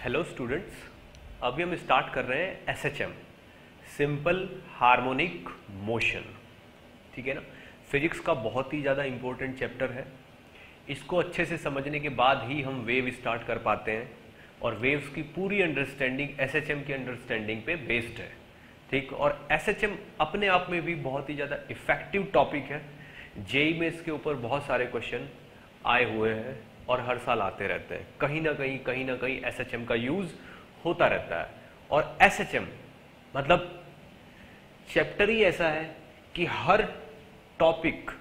Hello students, अभी हम start कर रहे हैं एसएचएम, सिंपल हार्मोनिक मोशन। ठीक है ना। फिजिक्स का बहुत ही ज़्यादा इम्पोर्टेंट चैप्टर है। इसको अच्छे से समझने के बाद ही हम वेव स्टार्ट कर पाते हैं और वेव्स की पूरी अंडरस्टैंडिंग एसएचएम की अंडरस्टैंडिंग पे बेस्ड है। ठीक, और एसएचएम अपने आप में भी बहुत ही ज़्यादा इफेक्टिव टॉपिक है। जेई में इसके ऊपर बहुत सारे क्वेश्चन आए हुए हैं और हर साल आते रहते हैं। कहीं ना कहीं एसएचएम का यूज होता रहता है। और एसएचएम मतलब चैप्टर ही ऐसा है कि हर टॉपिक,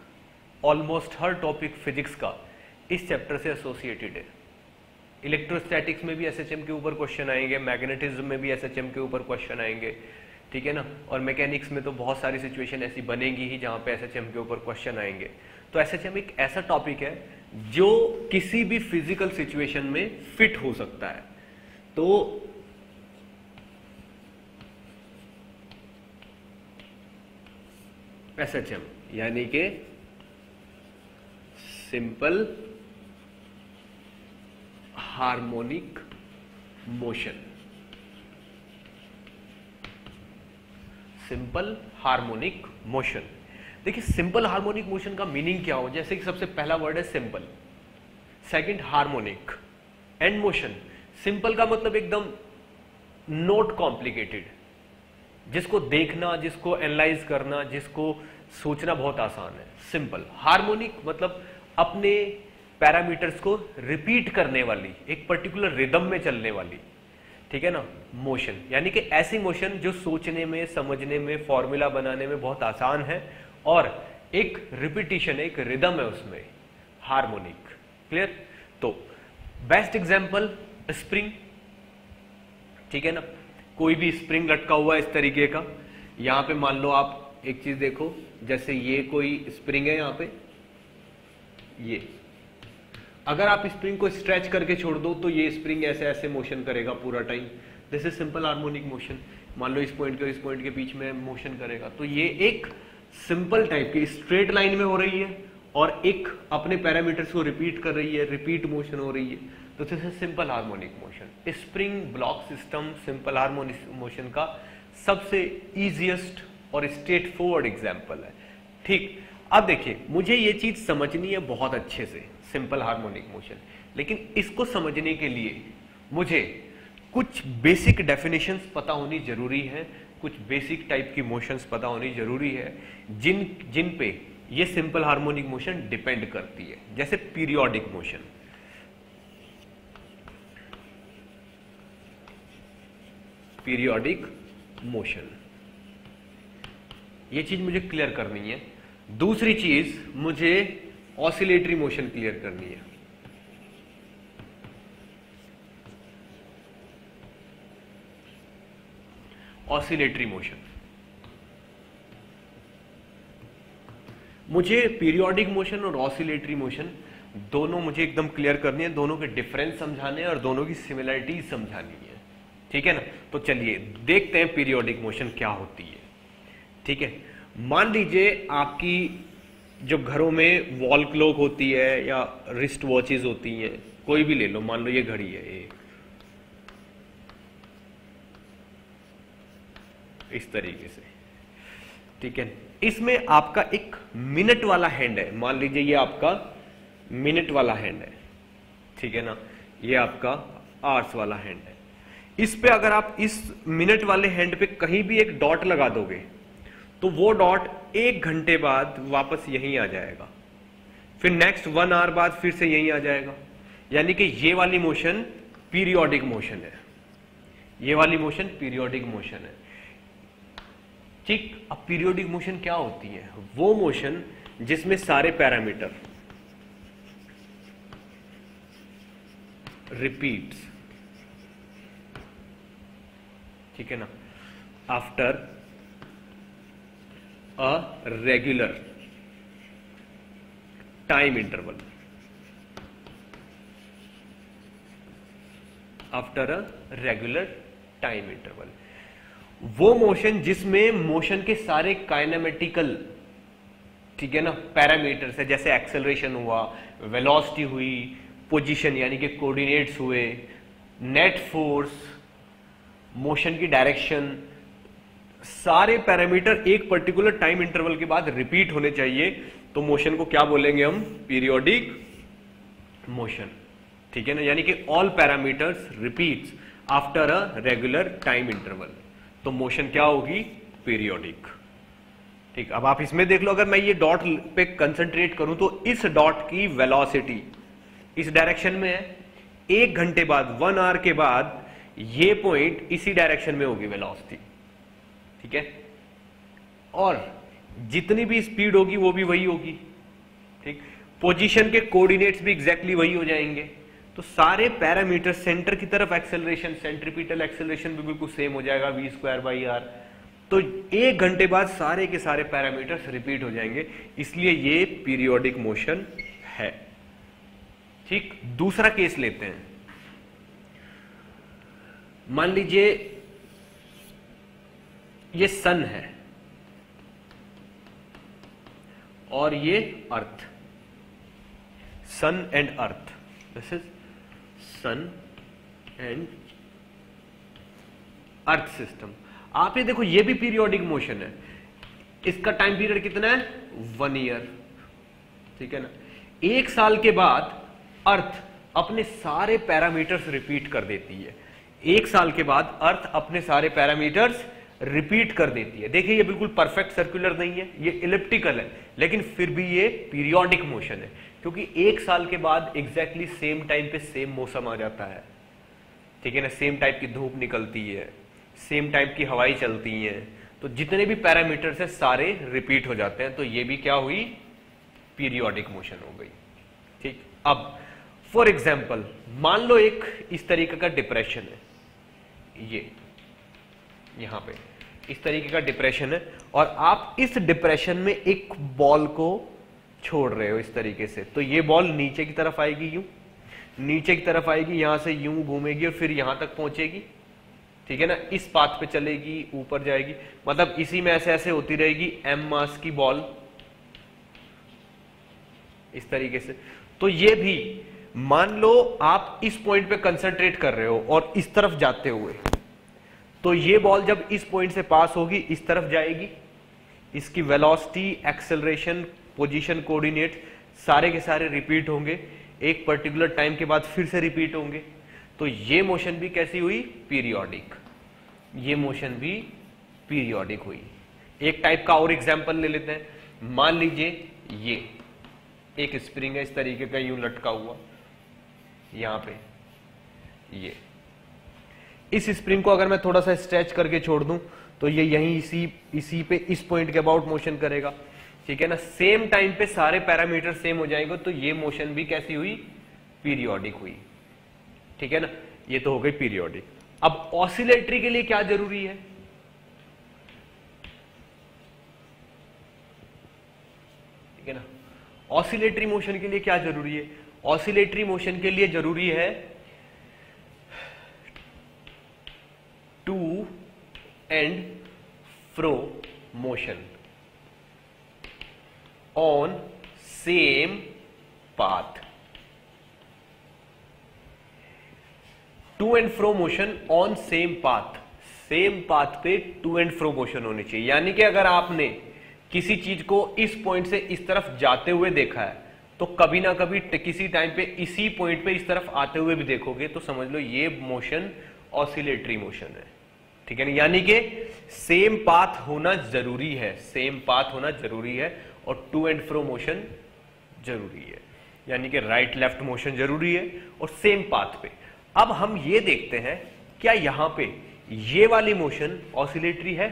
ऑलमोस्ट हर टॉपिक फिजिक्स का इस चैप्टर से एसोसिएटेड है। इलेक्ट्रोस्टैटिक्स में भी एसएचएम के ऊपर क्वेश्चन आएंगे, मैग्नेटिज्म में भी एसएचएम के ऊपर क्वेश्चन आएंगे। ठीक है ना। और मैकेनिक्स में तो बहुत सारी सिचुएशन ऐसी बनेगी ही जहां पे एसएचएम के ऊपर क्वेश्चन आएंगे। तो एसएचएम एक ऐसा टॉपिक है जो किसी भी फिजिकल सिचुएशन में फिट हो सकता है। तो एसएचएम यानी कि simple harmonic motion. Simple harmonic motion, देखिए सिंपल हार्मोनिक मोशन का मीनिंग क्या हो। जैसे कि सबसे पहला वर्ड है simple, second harmonic, and motion. Simple का मतलब एकदम नॉट कॉम्प्लिकेटेड, जिसको देखना, जिसको एनालाइज करना, जिसको सोचना बहुत आसान है, सिंपल। हार्मोनिक मतलब अपने पैरामीटर्स को रिपीट करने वाली, एक पर्टिकुलर रिदम में चलने वाली। ठीक है ना। मोशन यानी कि ऐसी मोशन जो सोचने में, समझने में, फॉर्मूला बनाने में बहुत आसान है और एक रिपीटिशन, एक रिदम है उसमें, हार्मोनिक। क्लियर। तो बेस्ट एग्जांपल स्प्रिंग। ठीक है ना। कोई भी स्प्रिंग लटका हुआ है इस तरीके का। यहां पे मान लो आप एक चीज देखो, जैसे ये कोई स्प्रिंग है, यहां पे ये, अगर आप स्प्रिंग को स्ट्रेच करके छोड़ दो तो ये स्प्रिंग ऐसे ऐसे मोशन करेगा पूरा time. This is simple harmonic motion. मान लो इस पॉइंट के इस पॉइंट के बीच में मोशन करेगा, तो ये एक सिंपल टाइप की स्ट्रेट लाइन में हो रही है और एक अपने पैरामीटर्स को रिपीट कर रही है, रिपीट मोशन हो रही है। तो this is simple harmonic motion. Spring block system simple harmonic motion का सबसे इजीएस्ट और स्ट्रेट फॉरवर्ड एग्जाम्पल है। ठीक, अब देखिए मुझे ये चीज समझनी है बहुत अच्छे से, सिंपल हार्मोनिक मोशन। लेकिन इसको समझने के लिए मुझे कुछ बेसिक डेफिनेशंस पता होनी जरूरी है, कुछ बेसिक टाइप की मोशंस पता होनी जरूरी है, जिन पे ये सिंपल हार्मोनिक मोशन डिपेंड करती है। जैसे पीरियोडिक मोशन। पीरियोडिक मोशन, ये चीज मुझे क्लियर करनी है। दूसरी चीज मुझे ऑसिलेटरी मोशन क्लियर करनी है। ऑसिलेटरी मोशन मुझे पीरियोडिक मोशन और ऑसिलेटरी मोशन दोनों मुझे एकदम क्लियर करनी है, दोनों के डिफरेंस समझाने हैं और दोनों की सिमिलरिटी समझानी है। ठीक है ना। तो चलिए देखते हैं पीरियोडिक मोशन क्या होती है। ठीक है। मान लीजिए आपकी जो घरों में वॉल क्लॉक होती है या रिस्ट वॉचेस होती हैं, कोई भी ले लो, मान लो ये घड़ी है, ये इस तरीके से। ठीक है। इसमें आपका एक मिनट वाला हैंड है। मान लीजिए ये आपका मिनट वाला हैंड है। ठीक है ना। ये आपका आवर्स वाला हैंड है। इस पे अगर आप इस मिनट वाले हैंड पे कहीं भी एक डॉट लगा दोगे तो वो डॉट 1 घंटे बाद वापस यहीं आ जाएगा, फिर नेक्स्ट 1 आवर बाद फिर से यहीं आ जाएगा। यानी कि ये वाली मोशन पीरियोडिक मोशन है। ये वाली मोशन पीरियोडिक मोशन है। ठीक, अब पीरियोडिक मोशन क्या होती है? वो मोशन जिसमें सारे पैरामीटर रिपीट्स। ठीक है ना। After a regular time interval, after a regular time interval, वो मोशन जिसमें मोशन के सारे काइनेमेटिकल, ठीक है ना, पैरामीटर्स है, जैसे एक्सेलरेशन हुआ, वेलोसिटी हुई, पोजीशन यानी कि कोऑर्डिनेट्स हुए, नेट फोर्स, मोशन की डायरेक्शन, सारे पैरामीटर एक पर्टिकुलर टाइम इंटरवल के बाद रिपीट होने चाहिए, तो मोशन को क्या बोलेंगे हम? Periodic motion. ठीक है ना, यानी कि all parameters repeats after a regular time interval, तो मोशन क्या होगी? पीरियोडिक। ठीक, अब आप इसमें देख लो, अगर मैं ये डॉट पे कंसंट्रेट करूं तो इस डॉट की वेलोसिटी इस डायरेक्शन में है, 1 घंटे बाद 1 आवर के बाद ये पॉइंट इसी डायरेक्शन में होगी वेलोसिटी। ठीक है, और जितनी भी स्पीड होगी वो भी वही होगी। ठीक, पोजीशन के कोऑर्डिनेट्स भी एग्जैक्टली वही हो जाएंगे, तो सारे पैरामीटर, सेंटर की तरफ एक्सेलरेशन, सेंट्रीपिटल एक्सेलरेशन भी बिल्कुल सेम हो जाएगा, v²/r। तो 1 घंटे बाद सारे के सारे पैरामीटर्स रिपीट हो जाएंगे, इसलिए ये पीरियोडिक मोशन है। ठीक, दूसरा केस लेते हैं। मान लीजिए ये सन है और ये earth, sun and earth, this is sun and earth system. आप ये देखो, ये भी पीरियोडिक मोशन है, इसका टाइम पीरियड कितना है? 1 ईयर। ठीक है ना, 1 साल के बाद अर्थ अपने सारे पैरामीटर्स रिपीट कर देती है। 1 साल के बाद अर्थ अपने सारे पैरामीटर्स रिपीट कर देती है। देखिए, ये बिल्कुल परफेक्ट सर्कुलर नहीं है, ये इलिप्टिकल है, लेकिन फिर भी ये पीरियोडिक मोशन है, क्योंकि 1 साल के बाद एग्जैक्टली सेम टाइम पे सेम मौसम आ जाता है। ठीक है ना, सेम टाइप की धूप निकलती है, सेम टाइप की हवाएं चलती हैं, तो जितने भी पैरामीटर्स है सारे रिपीट हो जाते हैं, तो ये भी क्या हुई? पीरियोडिक मोशन हो गई। ठीक, अब फॉर एग्जाम्पल मान लो एक इस तरीके का डिप्रेशन है, ये यहां पे इस तरीके का डिप्रेशन है, और आप इस डिप्रेशन में एक बॉल को छोड़ रहे हो इस तरीके से, तो ये बॉल नीचे की तरफ आएगी, यूं नीचे की तरफ आएगी, यहां से यूं घूमेगी और फिर यहां तक पहुंचेगी। ठीक है ना, इस पाथ पे चलेगी, ऊपर जाएगी, मतलब इसी में ऐसे ऐसे होती रहेगी m मास की बॉल इस तरीके से। तो ये भी मान लो आप इस पॉइंट पे कंसंट्रेट कर रहे हो और इस तरफ जाते हुए, तो ये बॉल जब इस पॉइंट से पास होगी इस तरफ जाएगी, इसकी वेलोसिटी, एक्सेलरेशन, पोजीशन, कोऑर्डिनेट सारे के सारे रिपीट होंगे, एक पर्टिकुलर टाइम के बाद फिर से रिपीट होंगे, तो ये मोशन भी कैसी हुई? पीरियोडिक। ये मोशन भी पीरियोडिक हुई। एक टाइप का और एग्जांपल ले लेते हैं। मान लीजिए ये एक स्प्रिंग है इस तरीके का, यूं लटका हुआ यहां पे, ये इस स्प्रिंग को अगर मैं थोड़ा सा स्ट्रेच करके छोड़ दूं तो ये यहीं इसी पे इस पॉइंट के अबाउट मोशन करेगा। ठीक है ना, सेम टाइम पे सारे पैरामीटर सेम हो जाएंगे, तो ये मोशन भी कैसी हुई? पीरियोडिक हुई। ठीक है ना, ये तो हो गई पीरियोडिक। अब ऑसिलेटरी के लिए क्या जरूरी है? ठीक है ना, ऑसिलेटरी मोशन के लिए क्या जरूरी है? ऑसिलेटरी मोशन के लिए जरूरी है to and fro motion on same path. To and fro motion on same path, same path पे टू एंड फ्रो मोशन होनी चाहिए। यानी कि अगर आपने किसी चीज को इस पॉइंट से इस तरफ जाते हुए देखा है, तो कभी ना कभी किसी टाइम पे इसी पॉइंट पे इस तरफ आते हुए भी देखोगे, तो समझ लो ये मोशन ऑसिलेटरी मोशन है। ठीक है ना, यानी कि सेम पाथ होना जरूरी है, सेम पाथ होना जरूरी है, और टू एंड फ्रो मोशन जरूरी है, यानी कि राइट लेफ्ट मोशन जरूरी है और सेम पाथ पे। अब हम ये देखते हैं, क्या यहां पे ये वाली मोशन ऑसिलेटरी है?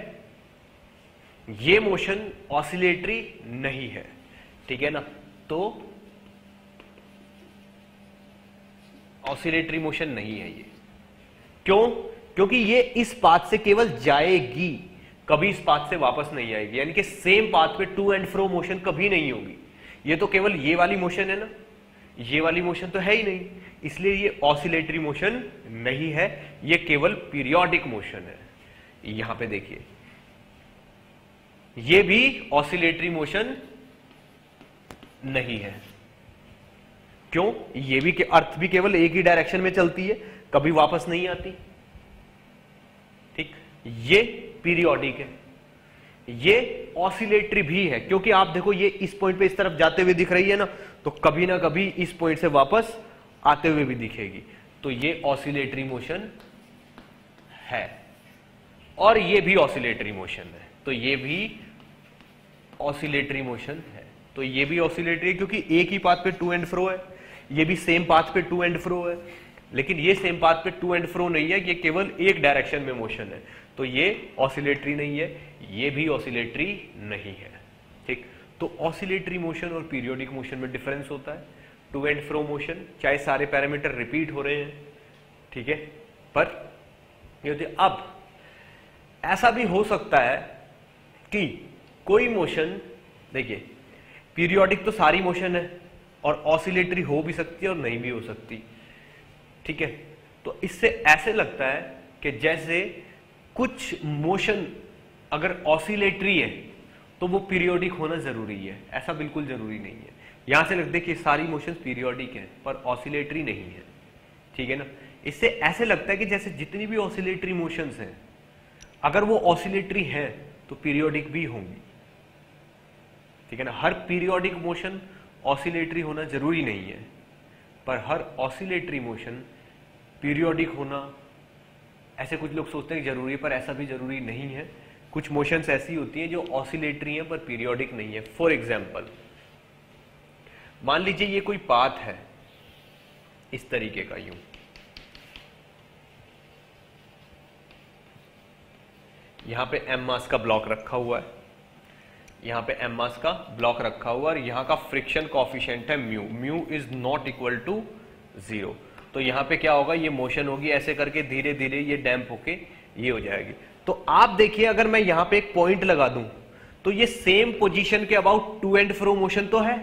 ये मोशन ऑसिलेटरी नहीं है। ठीक है ना, तो ऑसिलेटरी मोशन नहीं है ये। क्यों? क्योंकि ये इस पाथ से केवल जाएगी, कभी इस पाथ से वापस नहीं आएगी, यानी कि सेम पाथ पे टू एंड फ्रो मोशन कभी नहीं होगी। ये तो केवल ये वाली मोशन है ना, ये वाली मोशन तो है ही नहीं, इसलिए ये ऑसिलेटरी मोशन नहीं है, ये केवल पीरियोडिक मोशन है। यहां पे देखिए, ये भी ऑसिलेटरी मोशन नहीं है। क्यों? ये भी अर्थ भी केवल एक ही डायरेक्शन में चलती है, कभी वापस नहीं आती। ठीक, ये पीरियोडिक है, ये ऑसिलेटरी भी है, क्योंकि आप देखो ये इस पॉइंट पे इस तरफ जाते हुए दिख रही है ना, तो ना कभी इस पॉइंट से वापस आते हुए भी दिखेगी, तो ये ऑसिलेटरी मोशन है। और ये भी ऑसिलेटरी मोशन है, तो ये भी ऑसिलेटरी मोशन है, तो ये भी ऑसिलेटरी है, क्योंकि एक ही पाथ पे टू एंड फ्रो है, ये भी सेम पाथ पे टू एंड फ्रो है, लेकिन ये सेम पाथ पे टू एंड फ्रो नहीं है, ये केवल एक डायरेक्शन में मोशन है, तो ये ऑसिलेटरी नहीं है, ये भी ऑसिलेटरी नहीं है। ठीक, तो ऑसिलेटरी मोशन और पीरियोडिक मोशन में डिफरेंस होता है। टू एंड फ्रो मोशन, चाहे सारे पैरामीटर रिपीट हो रहे हैं, ठीक है, पर ये होती है। अब ऐसा भी हो सकता है कि कोई मोशन, देखिए पीरियोडिक तो सारी मोशन है, और ऑसिलेटरी हो भी सकती है और नहीं भी हो सकती। ठीक है, तो इससे ऐसे लगता है कि जैसे कुछ मोशन अगर ऑसिलेटरी है तो वो पीरियोडिक होना जरूरी है, ऐसा बिल्कुल जरूरी नहीं है। यहां से लगता है कि सारी मोशन पीरियोडिक है पर ऑसिलेटरी नहीं है। ठीक है ना, इससे ऐसे लगता है कि जैसे जितनी भी ऑसिलेटरी मोशंस हैं, अगर वो ऑसिलेटरी हैं तो पीरियोडिक भी होंगी। ठीक है ना, हर पीरियोडिक मोशन ऑसिलेटरी होना जरूरी नहीं है, पर हर ऑसिलेटरी मोशन पीरियोडिक होना, ऐसे कुछ लोग सोचते हैं जरूरी है, पर ऐसा भी जरूरी नहीं है। कुछ मोशंस ऐसी होती हैं जो ऑसिलेटरी हैं पर पीरियोडिक नहीं है। फॉर एग्जाम्पल, मान लीजिए ये कोई पाथ है इस तरीके का, यूं यहां पे m मास का ब्लॉक रखा हुआ है, यहां पे m मास का ब्लॉक रखा हुआ है, और यहां का फ्रिक्शन कोएफिशिएंट है mu, mu is not equal to 0। तो यहां पे क्या होगा, ये मोशन होगी ऐसे करके, धीरे धीरे ये डैम्प होके ये हो जाएगी। तो आप देखिए अगर मैं यहां पे एक पॉइंट लगा दूं तो ये सेम पोजीशन के about to and fro motion तो है,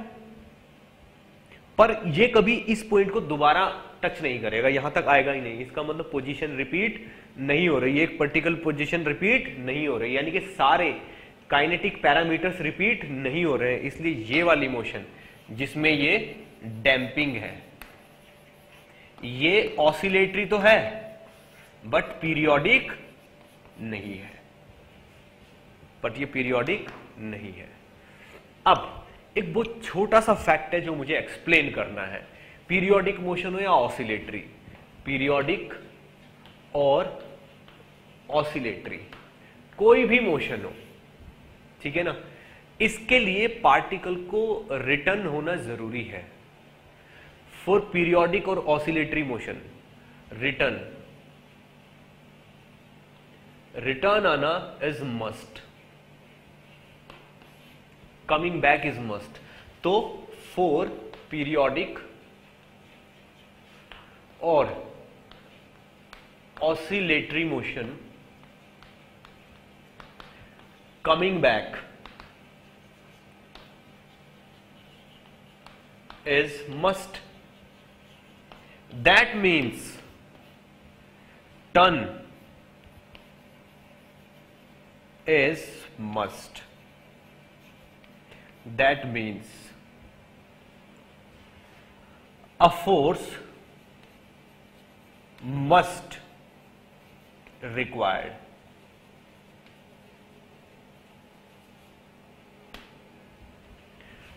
पर ये कभी इस पॉइंट को दोबारा टच नहीं करेगा, यहां तक आएगा ही नहीं। इसका मतलब पोजीशन रिपीट नहीं हो रही है, एक पर्टिकुलर पोजीशन रिपीट नहीं हो रही, यानी कि सारे काइनेटिक पैरामीटर्स रिपीट नहीं हो रहे हैं। इसलिए ये वाली मोशन जिसमें ये डैम्पिंग है, ये ऑसिलेटरी तो है बट पीरियोडिक नहीं है, बट ये पीरियोडिक नहीं है। अब एक बहुत छोटा सा फैक्ट है जो मुझे एक्सप्लेन करना है, पीरियोडिक मोशन हो या ऑसिलेटरी, पीरियोडिक और ऑसिलेटरी कोई भी मोशन हो, ठीक है ना, इसके लिए पार्टिकल को रिटर्न होना जरूरी है। फॉर पीरियोडिक और ऑसिलेटरी मोशन रिटर्न आना is must, coming back is must. तो फॉर पीरियोडिक और oscillatory motion coming back is must. That means turn is must. That means a force must required.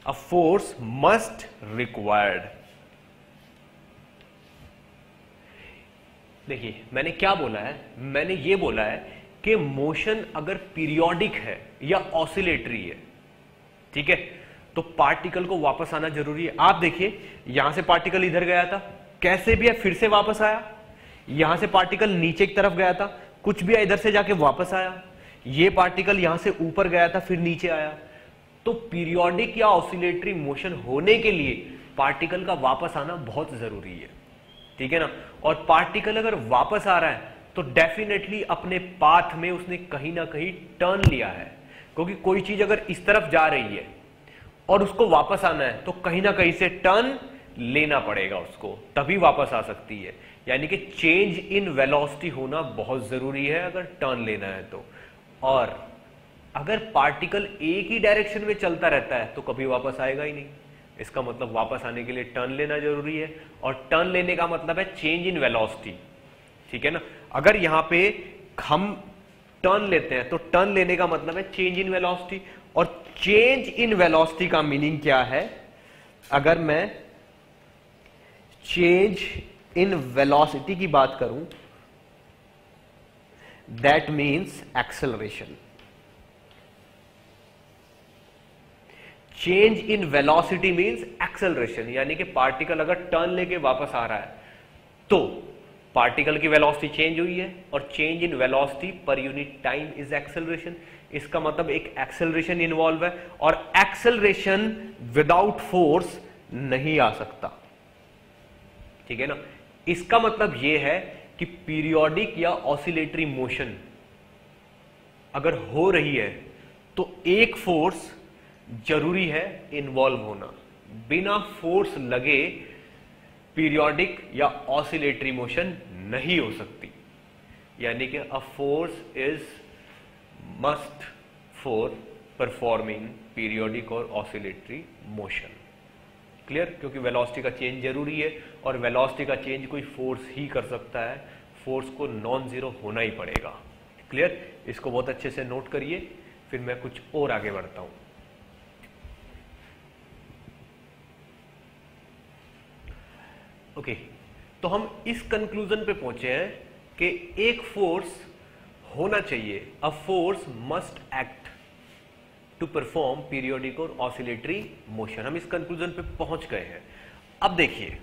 A force must required. देखिए मैंने क्या बोला है, मैंने ये बोला है कि मोशन अगर पीरियोडिक है या ऑसिलेटरी है, ठीक है, तो पार्टिकल को वापस आना जरूरी है। आप देखिए यहां से पार्टिकल इधर गया था, कैसे भी है फिर से वापस आया, यहां से पार्टिकल नीचे की तरफ गया था, कुछ भी इधर से जाके वापस आया, ये पार्टिकल यहां से ऊपर गया था फिर नीचे आया। तो पीरियोडिक या ऑसिलेटरी मोशन होने के लिए पार्टिकल का वापस आना बहुत जरूरी है, ठीक है ना। और पार्टिकल अगर वापस आ रहा है तो डेफिनेटली अपने पाथ में उसने कहीं ना कहीं टर्न लिया है, क्योंकि कोई चीज अगर इस तरफ जा रही है और उसको वापस आना है तो कहीं ना कहीं से टर्न लेना पड़ेगा उसको, तभी वापस आ सकती है। यानी कि चेंज इन वेलोसिटी होना बहुत जरूरी है अगर टर्न लेना है तो। और अगर पार्टिकल एक ही डायरेक्शन में चलता रहता है तो कभी वापस आएगा ही नहीं। इसका मतलब वापस आने के लिए टर्न लेना जरूरी है, और टर्न लेने का मतलब है चेंज इन वेलोसिटी। ठीक है ना। अगर यहां पे हम टर्न लेते हैं तो टर्न लेने का मतलब है चेंज इन वेलोसिटी, और चेंज इन वेलोसिटी का मीनिंग क्या है? अगर मैं चेंज इन वेलोसिटी की बात करूं, that means acceleration. Change in velocity means acceleration, यानी कि पार्टिकल अगर टर्न लेके वापस आ रहा है तो पार्टिकल की वेलोसिटी चेंज हुई है, और change in velocity per unit time is acceleration. इसका मतलब एक एक्सेलरेशन इन्वॉल्व है, और एक्सेलरेशन विदाउट फोर्स नहीं आ सकता, ठीक है ना। इसका मतलब यह है कि पीरियोडिक या ऑसिलेटरी मोशन अगर हो रही है तो एक फोर्स जरूरी है इन्वॉल्व होना। बिना फोर्स लगे पीरियोडिक या ऑसिलेटरी मोशन नहीं हो सकती, यानी कि a force is must for performing periodic और ऑसिलेटरी मोशन। क्लियर? क्योंकि वेलोसिटी का चेंज जरूरी है, और वेलोसिटी का चेंज कोई फोर्स ही कर सकता है, फोर्स को नॉन जीरो होना ही पड़ेगा। क्लियर? इसको बहुत अच्छे से नोट करिए, फिर मैं कुछ और आगे बढ़ता हूं। ओके, तो हम इस कंक्लूजन पे पहुंचे हैं कि एक फोर्स होना चाहिए, a force must act to perform periodic और ऑसिलेटरी मोशन। हम इस कंक्लूजन पे पहुंच गए हैं। अब देखिए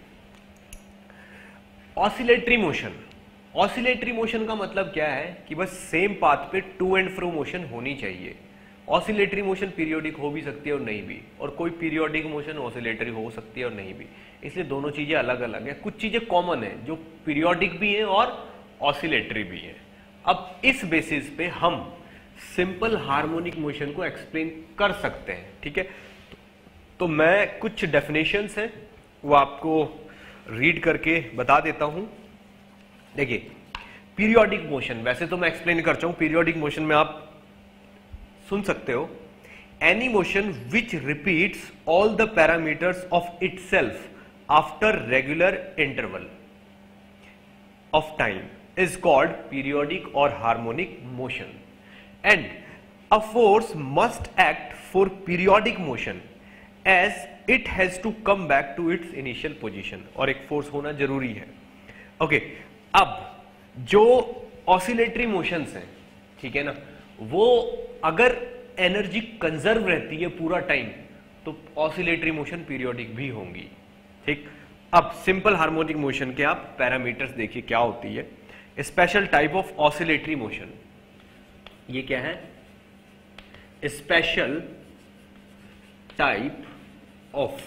ऑसिलेटरी मोशन। ऑसिलेटरी मोशन का मतलब क्या है कि बस सेम पाथ पे टू एंड फ्रो मोशन होनी चाहिए। ऑसिलेटरी मोशन पीरियोडिक हो भी सकती है और नहीं भी, और कोई पीरियोडिक मोशन ऑसिलेटरी हो सकती है और नहीं भी, इसलिए दोनों चीजें अलग अलग है। कुछ चीजें कॉमन है जो पीरियोडिक भी है और ऑसिलेटरी भी है। अब इस बेसिस पे हम सिंपल हार्मोनिक मोशन को एक्सप्लेन कर सकते हैं, ठीक है। तो मैं कुछ डेफिनेशंस हैं वो आपको रीड करके बता देता हूं। देखिए पीरियोडिक मोशन, वैसे तो मैं एक्सप्लेन कर चाहूं, पीरियोडिक मोशन में आप सुन सकते हो, any motion which repeats all the parameters of itself after regular interval of time is called periodic or harmonic motion, and a force must act for periodic motion as it has to come back to its initial position, और एक force होना जरूरी है। Okay, अब जो oscillatory motions हैं, ठीक है ना, वो अगर एनर्जी कंजर्व रहती है पूरा टाइम तो ऑसिलेटरी मोशन पीरियोडिक भी होंगी, ठीक। अब सिंपल हार्मोनिक मोशन के आप पैरामीटर्स देखिए क्या होती है। Special type of oscillatory motion, ये क्या है? Special type of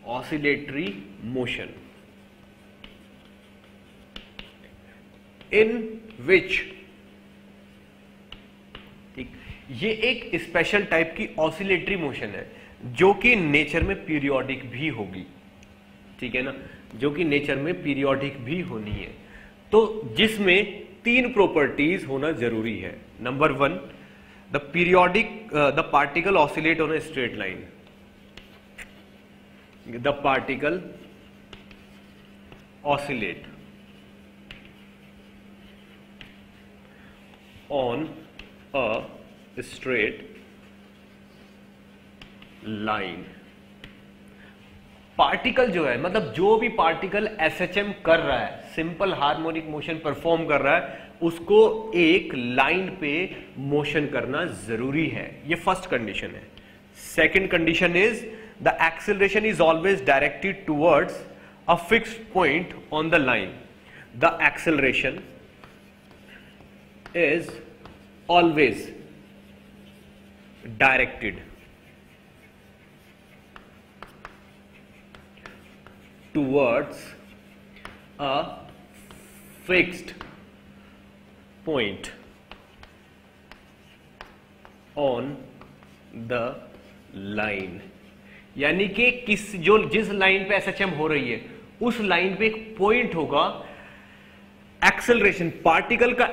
oscillatory motion in which, ठीक, ये एक स्पेशल टाइप की ऑसिलेटरी मोशन है जो कि नेचर में पीरियोडिक भी होगी, ठीक है ना, जो कि नेचर में पीरियोडिक भी होनी है। तो जिसमें तीन प्रॉपर्टीज होना जरूरी है। Number one, the particle oscillate on a straight line, the particle oscillate on a straight line. Particle जो है, मतलब जो भी पार्टिकल एसएचएम कर रहा है, सिंपल हार्मोनिक मोशन परफॉर्म कर रहा है, उसको एक लाइन पे मोशन करना जरूरी है। ये फर्स्ट कंडीशन है। Second condition is the acceleration is always directed towards a fixed point on the line. The acceleration is always directed towards a fixed point on the line, यानी कि जिस line पे SHM हो रही है उस line पे एक पॉइंट होगा। एक्सेलरेशन, पार्टिकल का